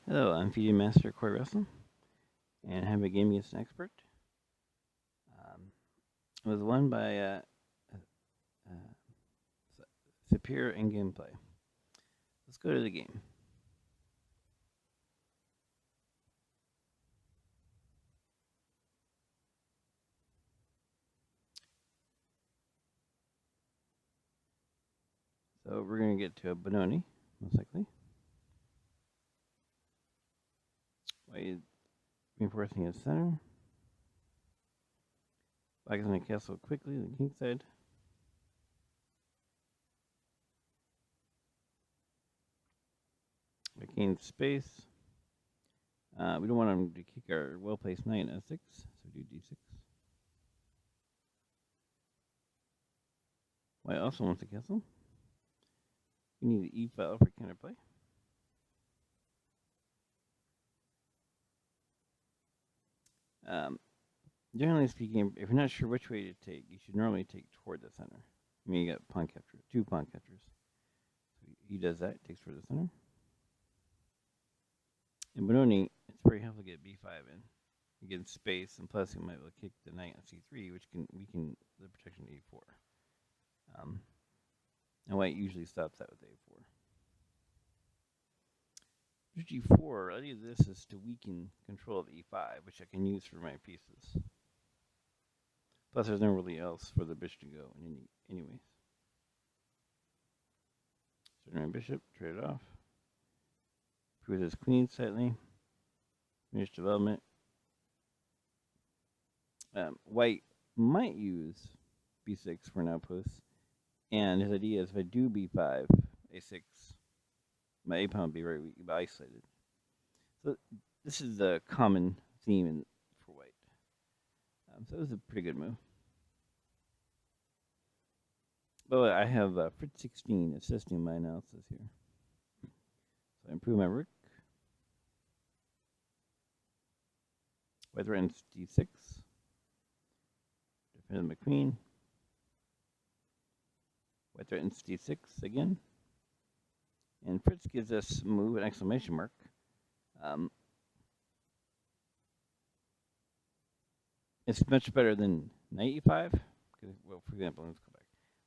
Hello, I'm FIDE Master Core Wrestling, and I have a game against an expert. It was won by superior in gameplay. Let's go to the game. So we're going to get to a Benoni, most likely. White reinforcing his center. Black is going to castle quickly, the king side. We gain space. We don't want him to kick our well-placed knight at 6, so we do d6. White also wants to castle. We need the e file for counterplay. Generally speaking, if you're not sure which way to take, you should normally take toward the center. I mean, you got pawn capture, 2 pawn captures. So he does that, takes toward the center. In Benoni, it's very helpful to get b5 in. You get space, and plus you might be able to kick the knight on c3, which can weaken the protection to a4. And white usually stops that with a4. g4, the idea of this is to weaken control of e5, which I can use for my pieces. Plus, there's nowhere really else for the bishop to go, anyways. So my bishop, trade it off. Improve his queen slightly. Finish development. White might use b6 for an outpost, and his idea is if I do b5, a6, my a pawn will be very weak, isolated. So this is the common theme for white. So it was a pretty good move. But I have Fritz16 assisting my analysis here. So I improve my rook. White threatens d6. Defends my queen. White threatens d6 again. And Fritz gives us move an exclamation mark. It's much better than knight e5. Well, for example, let's go back.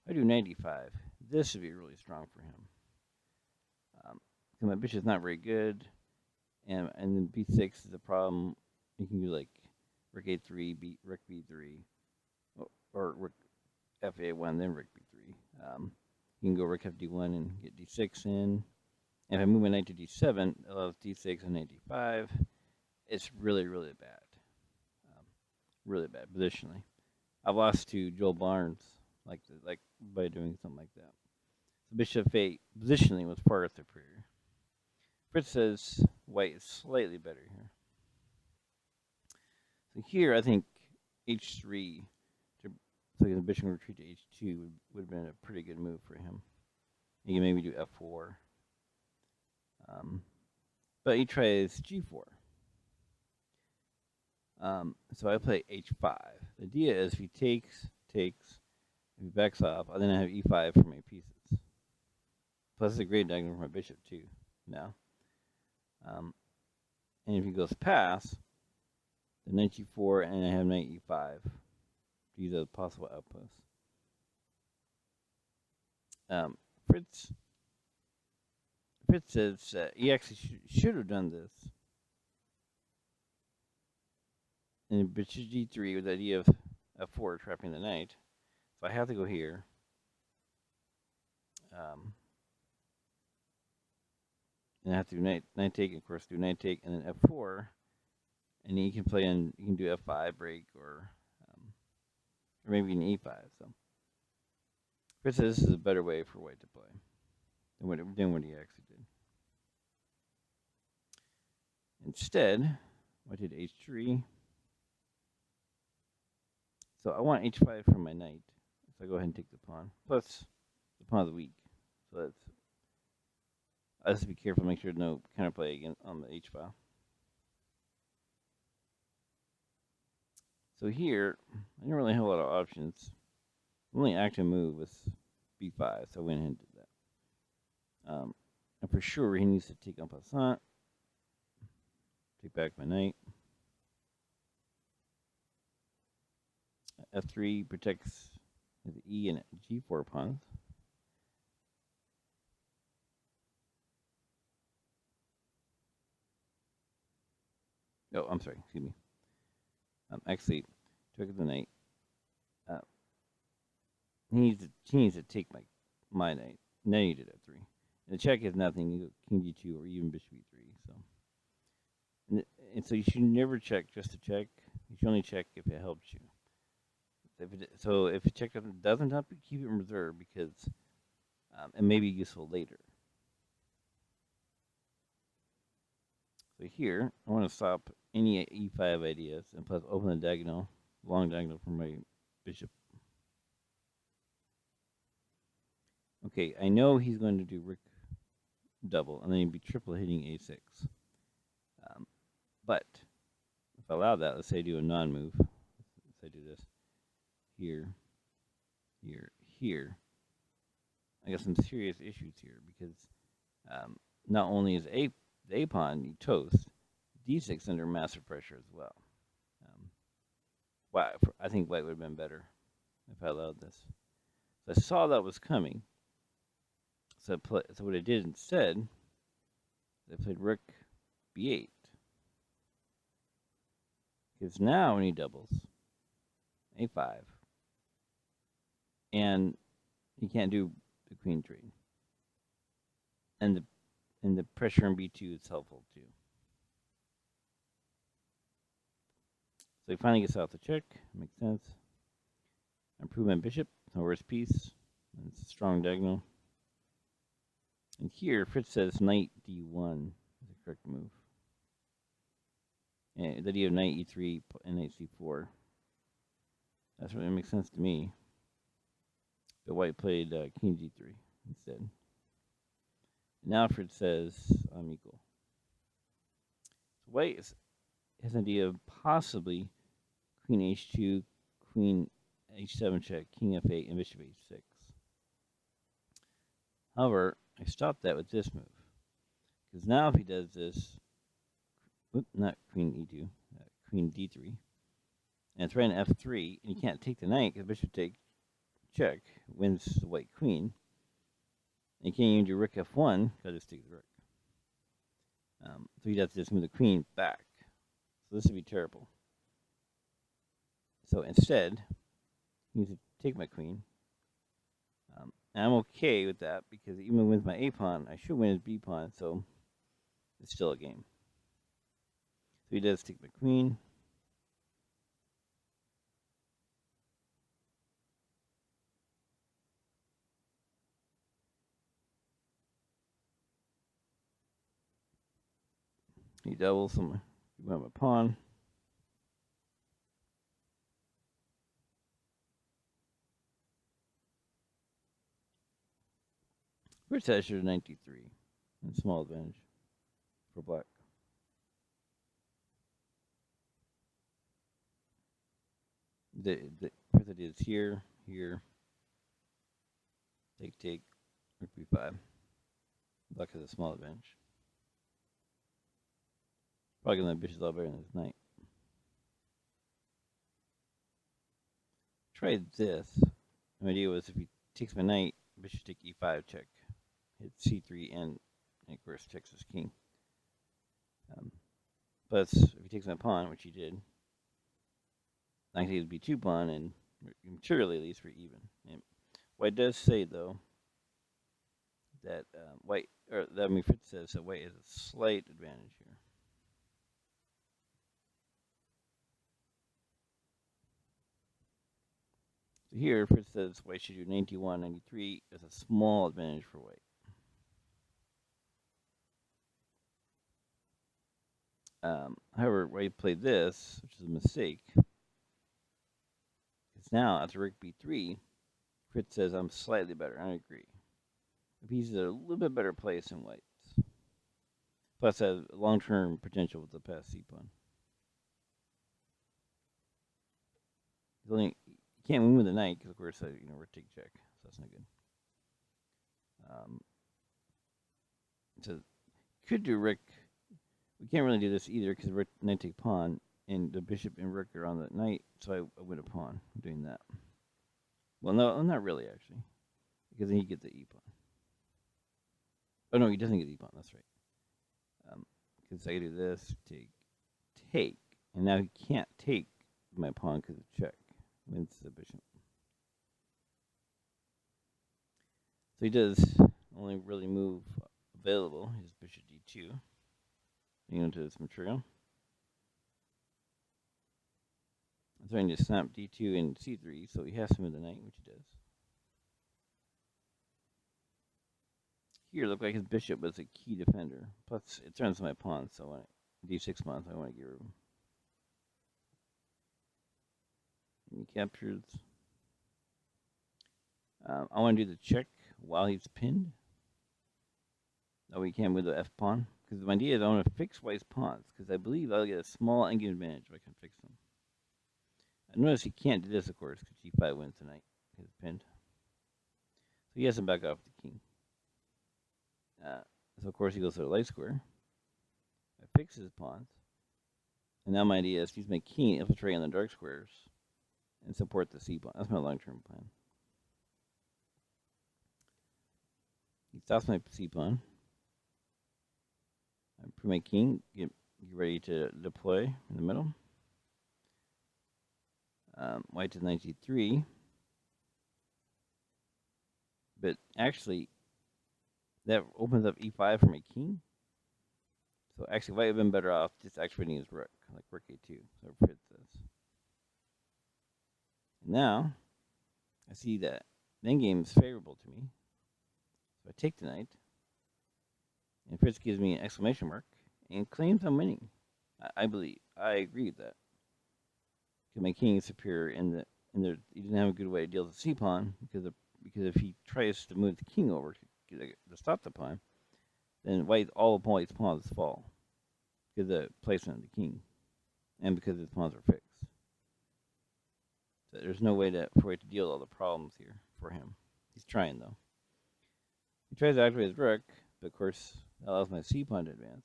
If I do knight e5, this should be really strong for him. Because my bishop's not very good, and then b6 is a problem. You can do like rook a3, rook b3, or rook fa1, then rook b3. You can go rook fd1 and get d6 in. And if I move my knight to d7, it allows d6 and knight d5. It's really, really bad. Really bad positionally. I've lost to Joel Barnes like by doing something like that. So bishop a positionally was far superior. Fritz says white is slightly better here. So here I think h3, so the bishop can retreat to h2 would have been a pretty good move for him. You can maybe do f4. But he tries g4. So I play h5. The idea is if he takes, if he backs off, then I have e5 for my pieces. Plus it's a great diagonal for my bishop too now. And if he goes past, then knight g4 and I have knight e5. These are possible outposts. Fritz says he actually should have done this. And bishop g3 with the idea of f4 trapping the knight. So I have to go here. And I have to do knight take, of course, do knight take, and then f4. And then you can play you can do f5 break or maybe an e5. So Fritz says this is a better way for white to play than what he actually did. Instead, white did h3. So I want h5 for my knight. So I go ahead and take the pawn. Plus, the pawn is weak. So that's. I just have to be careful, make sure no counterplay again on the h file. So here, I didn't really have a lot of options. The only active move was b5, so I went ahead and did that. And for sure, he needs to take en passant. take back my knight. F3 protects the E and G4 pawns. Oh, I'm sorry. Excuse me. Actually, took the knight. He needs to take my knight. Now you did F3. And the check is nothing. You go King D2 or even Bishop E3. So, and so you should never check just to check. You should only check if it helps you. If a check doesn't help you, keep it in reserve because it may be useful later. So here, I want to stop any E5 ideas and plus open the diagonal, long diagonal for my bishop. Okay, I know he's going to do Rook double, and then he'd be triple hitting A6. But if I allow that, let's say I do a non-move. Let's say I do this here, here, here. I got some serious issues here because not only is the A pawn toast, D6 under massive pressure as well. I think white would have been better if I allowed this. So I saw that was coming. So what I did instead, I played Rook B8. Because now when he doubles, A5, and he can't do the queen trade. And the pressure on B2 is helpful too. So he finally gets off the check. Makes sense. Improve my bishop. No worse piece. And it's a strong diagonal. And here, Fritz says knight D1 is the correct move. And the idea of knight E3 and knight C4. That's really makes sense to me. But white played king G3 instead. And now Fritz says I'm equal. So white has an idea of possibly queen H2, queen H7 check, king F8, and bishop H6. However, I stopped that with this move. Because now if he does this, not queen E2, queen D3, and it's right in F3, and you can't take the knight because bishop take check, wins the white queen. And you can't even do rook F1 because I just take the rook. So he'd have to just move the queen back. So this would be terrible. So instead, he needs to take my queen. And I'm okay with that because even with my A pawn, I should win his B pawn, so it's still a game. So he does take my queen. He doubles my pawn. First I should have 93. And small advantage for black. The first idea is here, take, rook B5. Black has a small advantage. Probably gonna have bishop a lot better than his knight. Tried this. My idea was if he takes my knight, bishop take E5 check. Hit C3 and of course checks his king. But if he takes my pawn, which he did, I can take his B2 pawn and materially at least we're even. And white does say though that Fritz says that white has a slight advantage here. So here Fritz says white should do 91, 93 as a small advantage for white. However, white played this, which is a mistake. Because now after rook B3, Fritz says I'm slightly better. I agree. The pieces are a little bit better placed than white's. Plus has long-term potential with the pass C pawn. You can't win with the knight because of course we're take check, so that's not good. So could do rook We can't really do this either because knight take pawn, and the bishop and rook are on the knight, so I win a pawn doing that. Well, no, not really actually, because then he gets the e pawn. Oh no, he doesn't get the e pawn. That's right. Because I do this, take, and now he can't take my pawn because of check. Wins the bishop. So he does only really move available. His bishop d2. To this material. I'm trying to snap d2 and c3, so he has to move the knight, which he does. Here, look like his bishop was a key defender. Plus, it turns my pawn, so when d6 pawn, so I want to get rid of him. And he captures. I want to do the check while he's pinned. That way he can't move the f pawn. Because my idea is I want to fix white's pawns, because I believe I'll get a small endgame advantage if I can fix them. I notice he can't do this, of course, because g5 wins tonight. He's pinned. So he has to back off the king. So, of course, he goes to the light square. I fix his pawns. And now my idea is to use my king, infiltrate on the dark squares, and support the c pawn. That's my long-term plan. He stops my c pawn. I put my king, get ready to deploy in the middle. White to knight g3. But actually, that opens up e5 for my king. So actually, white would have been better off just activating his rook, like rook a2. So it fits this. And now, I see that the endgame is favorable to me. So I take the knight. And Fritz gives me an exclamation mark and claims I'm winning. I believe. I agree with that. Because my king is superior and he doesn't have a good way to deal with the c pawn because if he tries to move the king over to stop the pawn, then all white's pawns fall because of the placement of the king and because his pawns are fixed. So there's no way for white to deal with all the problems here for him. He's trying though. He tries to activate his rook, but of course that allows my c pawn to advance.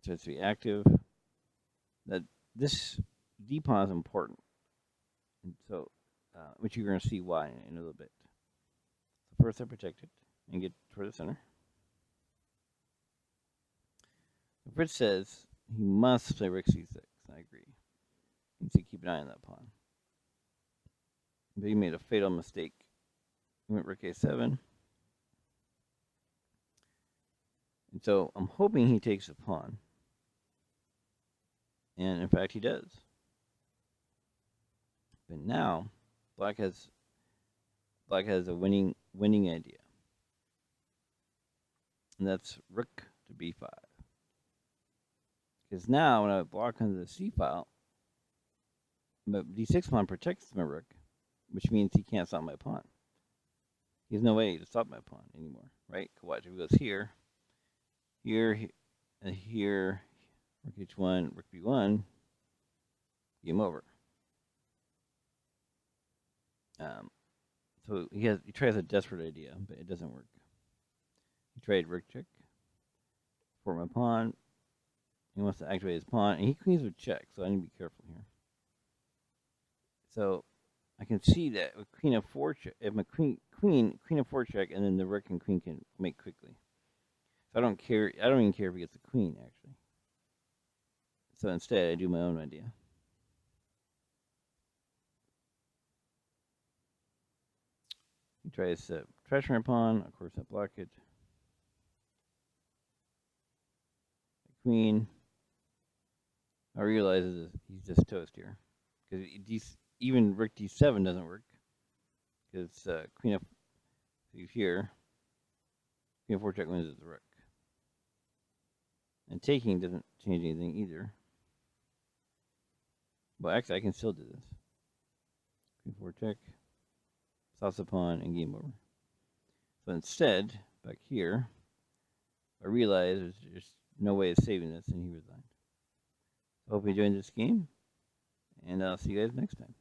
So it's to be active. That this d pawn is important, and so which you're going to see why in a little bit. So first, I protect it and get toward the center. So Fritz says he must play rook c6. I agree. He needs to keep an eye on that pawn. But he made a fatal mistake. He went rook a7. And so I'm hoping he takes the pawn. And in fact, he does. But now, black has a winning idea. And that's rook to b5. Because now, when I block onto the c file, my d6 pawn protects my rook, which means he can't stop my pawn. He has no way to stop my pawn anymore, right? Watch, if he goes here, rook h1, rook b1, game over. So he tries a desperate idea, but it doesn't work. He tried rook check for my pawn. He wants to activate his pawn, and he queens with check, so I need to be careful here. So I can see that with queen f4 check, if my queen f4 check, and then the rook and queen can make quickly. So I don't even care if he gets the queen, actually. So instead, I do my own idea. He tries to pressure my pawn. Of course, I block it. The queen. I realize he's just toast here. Because even rook d7 doesn't work. Because queen f here. Queen f4 check wins the rook. And taking doesn't change anything either. Well, actually, I can still do this. Queen 4 check, stops the pawn, and game over. So instead, back here, I realized there's no way of saving this, and he resigned. I hope you enjoyed this game, and I'll see you guys next time.